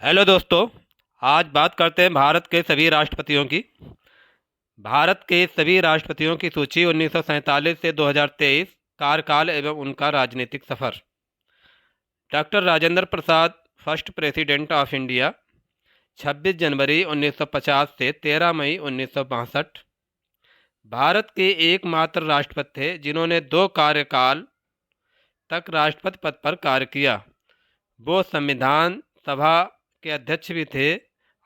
Hello दोस्तों। आज बात करते हैं भारत के सभी राष्ट्रपतियों की। भारत के सभी राष्ट्रपतियों की सूची 1947 से 2023 कार्यकाल एवं उनका राजनीतिक सफर। Doctor Rajendra Prasad, first president of India, 26 जनवरी 1950 से 13 मई 1962। भारत के एकमात्र राष्ट्रपति थे जिन्होंने 2 कार्यकाल तक राष्ट्रपति पद पर कार्य किया। वो संविधान सभा के अध्यक्ष भी थे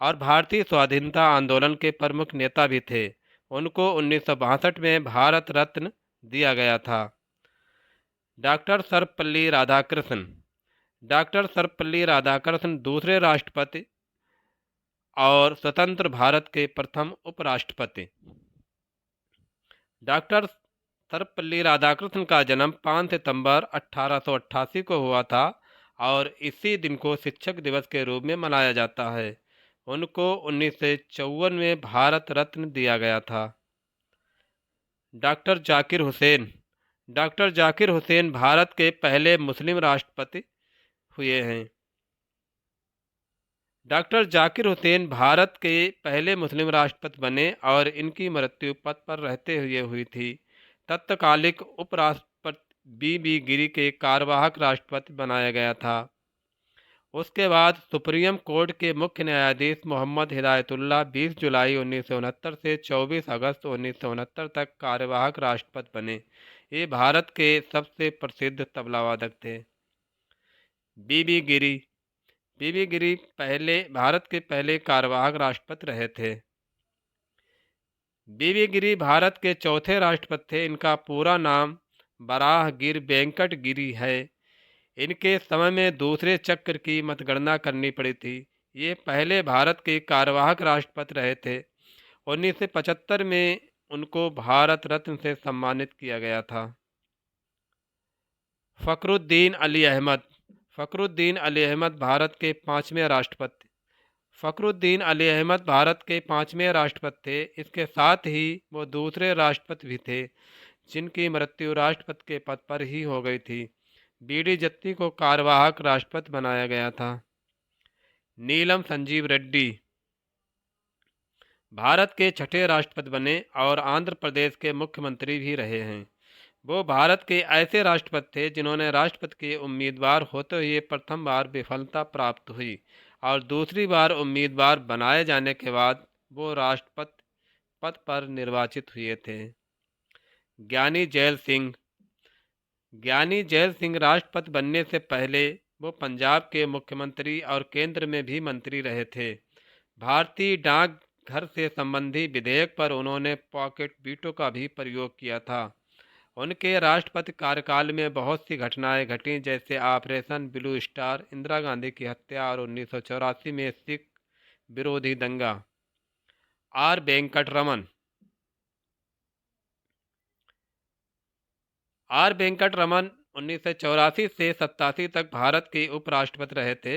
और भारतीय स्वाधीनता आंदोलन के प्रमुख नेता भी थे। उनको 1962 में भारत रत्न दिया गया था। डॉक्टर सर्वपल्ली राधाकृष्णन। डॉक्टर सर्वपल्ली राधाकृष्णन दूसरे राष्ट्रपति और स्वतंत्र भारत के प्रथम उपराष्ट्रपति। डॉक्टर सर्वपल्ली राधाकृष्णन का जन्म 5 सितंबर 1888 को हुआ था और इसी दिन को शिक्षक दिवस के रूप में मनाया जाता है। उनको 1954 में भारत रत्न दिया गया था। डॉक्टर जाकिर हुसैन। डॉक्टर जाकिर हुसैन भारत के पहले मुस्लिम राष्ट्रपति हुए हैं। डॉक्टर जाकिर हुसैन भारत के पहले मुस्लिम राष्ट्रपति बने और इनकी मृत्यु पद पर रहते हुए हुई थी। तत्कालिक उपराष्ट्रपति बी गिरी के कार्यवाहक राष्ट्रपति बनाया गया था। उसके बाद सुप्रीम कोर्ट के मुख्य न्यायाधीश मोहम्मद हिदायतुल्लाह 20 जुलाई 1969 से 24 अगस्त 1969 तक कार्यवाहक राष्ट्रपति बने। ये भारत के सबसे प्रसिद्ध तबलावादक थे। बीबी गिरी। बीबी गिरी भारत के पहले कार्यवाहक राष्ट्रपति रहे थे। बीबी गिरी भारत के चौथे राष्ट्रपति थे। इनका पूरा नाम बराहगिर वेंकट गिरी है। इनके समय में दूसरे चक्र की मतगणना करनी पड़ी थी। ये पहले भारत के कार्यवाहक राष्ट्रपति रहे थे। 1975 में उनको भारत रत्न से सम्मानित किया गया था। फखरुद्दीन अली अहमद। फखरुद्दीन अली अहमद भारत के 5वें राष्ट्रपति। फखरुद्दीन अली अहमद भारत के 5वें राष्ट्रपति थे। इसके साथ ही वो दूसरे राष्ट्रपति भी थे जिनकी मृत्यु राष्ट्रपति के पद पर ही हो गई थी। बीडी जत्ती को कार्यवाहक राष्ट्रपति बनाया गया था। नीलम संजीव रेड्डी भारत के छठे राष्ट्रपति बने और आंध्र प्रदेश के मुख्यमंत्री भी रहे हैं। वो भारत के ऐसे राष्ट्रपति थे जिन्होंने राष्ट्रपति के उम्मीदवार होते हुए प्रथम बार विफलता प्राप्त हुई और दूसरी बार उम्मीदवार बनाए जाने के बाद वो राष्ट्रपति पद पर निर्वाचित हुए थे। ज्ञानी जैल सिंह। ज्ञानी जैल सिंह राष्ट्रपति बनने से पहले वो पंजाब के मुख्यमंत्री और केंद्र में भी मंत्री रहे थे। भारतीय डाक घर से संबंधी विधेयक पर उन्होंने पॉकेट वीटो का भी प्रयोग किया था। उनके राष्ट्रपति कार्यकाल में बहुत सी घटनाएं घटीं, जैसे operation blue star, Indira Gandhi की हत्या और 1984 में सिख विरोधी दंगा। आर वेंकटरमन। आर वेंकटरमन 1984 से 87 तक भारत के उपराष्ट्रपति रहे थे।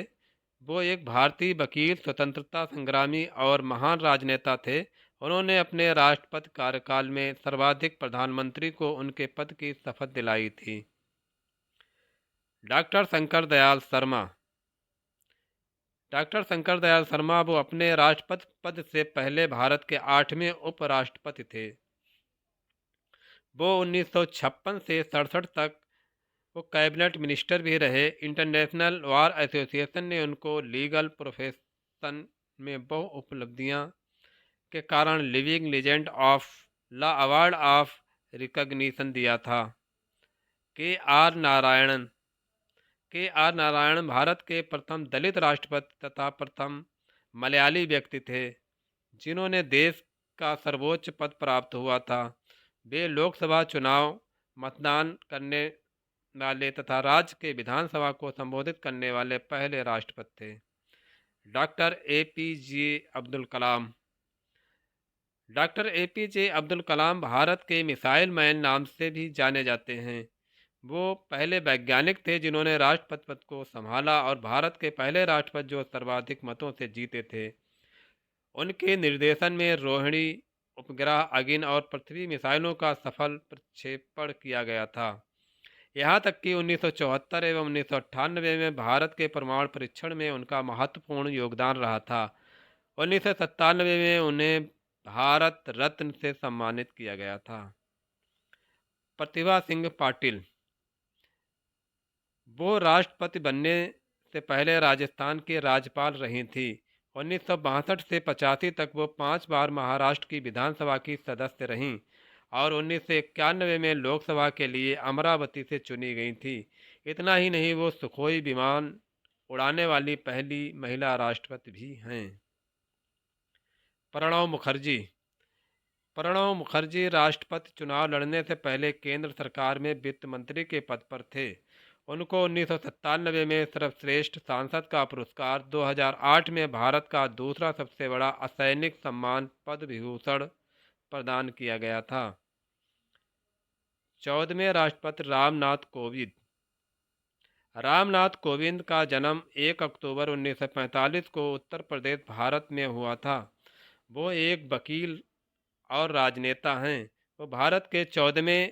वो एक भारतीय वकील, स्वतंत्रता संग्रामी और महान राजनेता थे। उन्होंने अपने राष्ट्रपति कार्यकाल में सर्वाधिक प्रधानमंत्री को उनके पद की शपथ दिलाई थी। डॉक्टर शंकर दयाल शर्मा। डॉक्टर शंकर दयाल शर्मा वो अपने राष्ट्रपति पद से पहले भारत के 8वें उपराष्ट्रपति थे। वो 1956 से 67 तक वो कैबिनेट मिनिस्टर भी रहे। इंटरनेशनल वार एसोसिएशन ने उनको लीगल प्रोफेशन में बहु उपलब्धियां के कारण living legend of law award of recognition दिया था। के आर नारायणन। के आर नारायणन भारत के प्रथम दलित राष्ट्रपति तथा प्रथम मलयाली व्यक्ति थे जिन्होंने देश का सर्वोच्च पद प्राप्त हुआ था। वे लोकसभा चुनाव मतदान करने वाले तथा राज्य के विधानसभा को संबोधित करने वाले पहले राष्ट्रपति थे। Doctor APJ Abdul Kalam. Doctor APJ Abdul Kalam Bharat के मिसाइल मैन नाम से भी जाने जाते हैं। वो पहले वैज्ञानिक थे जिन्होंने राष्ट्रपति पद को संभाला और भारत के पहले राष्ट्रपति जो सर्वाधिक मतों से जीते थे। उनके निर्देशन में रोहिणी उपग्रह, अगिन और पृथ्वी मिसाइलों का सफल प्रक्षेपण किया गया था। यहाँ तक कि 1974 एवं 1998 में भारत के परमाणु परीक्षण में उनका महत्वपूर्ण योगदान रहा था। 1997 में उन्हें भारत रत्न से सम्मानित किया गया था। प्रतिभा सिंह पाटिल, वो राष्ट्रपति बनने से पहले राजस्थान की राज्यपाल रही थी। 1962 से 85 तक वो 5 बार महाराष्ट्र की विधानसभा की सदस्य रहीं और 1991 में लोकसभा के लिए अमरावती से चुनी गई थी। इतना ही नहीं, वो सुखोई विमान उड़ाने वाली पहली महिला राष्ट्रपति भी हैं। प्रणब मुखर्जी, प्रणब मुखर्जी राष्ट्रपति चुनाव लड़ने से पहले केंद्र सरकार में वित्त मंत्री के पद पर थे। उनको 1997 में सर्वश्रेष्ठ सांसद का पुरस्कार, 2008 में भारत का दूसरा सबसे बड़ा असैनिक सम्मान पद्म विभूषण प्रदान किया गया था। 14वें राष्ट्रपति रामनाथ कोविंद, रामनाथ कोविंद का जन्म 1 अक्टूबर 1945 को उत्तर प्रदेश, भारत में हुआ था। वो एक वकील और राजनेता हैं। वो भारत के 14वें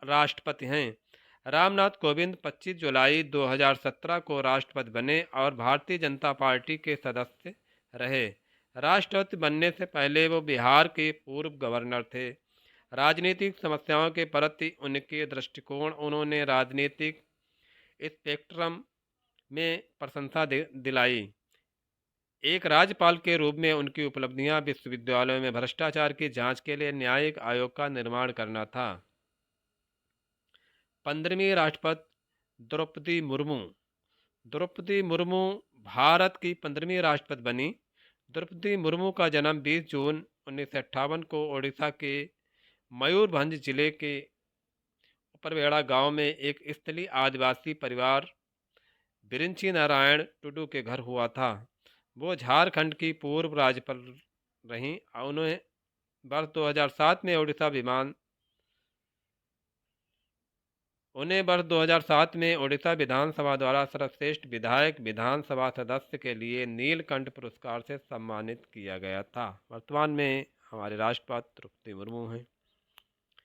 राष्ट्रपति हैं। रामनाथ कोविंद 25 जुलाई 2017 को राष्ट्रपति बने और भारतीय जनता पार्टी के सदस्य रहे। राष्ट्रपति बनने से पहले वो बिहार के पूर्व गवर्नर थे। राजनीतिक समस्याओं के प्रति उनके दृष्टिकोण उन्होंने राजनीतिक स्पेक्ट्रम में प्रशंसा दिलाई। एक राज्यपाल के रूप में उनकी उपलब्धियां विश्वविद्यालयों में भ्रष्टाचार की जांच के लिए न्यायिक आयोग का निर्माण करना था। 15वीं राष्ट्रपति द्रौपदी मुर्मू, द्रौपदी मुर्मू भारत की 15वीं राष्ट्रपति बनी। द्रौपदी मुर्मू का जन्म 20 जून 1958 को ओडिशा के मयूरभंज जिले के उपरवेड़ा गांव में एक स्थलीय आदिवासी परिवार बिरिंची नारायण टुडू के घर हुआ था। वो झारखंड की पूर्व राज्यपाल रहीं। उन्हें वर्ष 2007 में ओडिशा विधानसभा द्वारा सर्वश्रेष्ठ विधायक विधानसभा सदस्य के लिए नीलकंठ पुरस्कार से सम्मानित किया गया था। वर्तमान में हमारे राष्ट्रपति द्रौपदी मुर्मू हैं।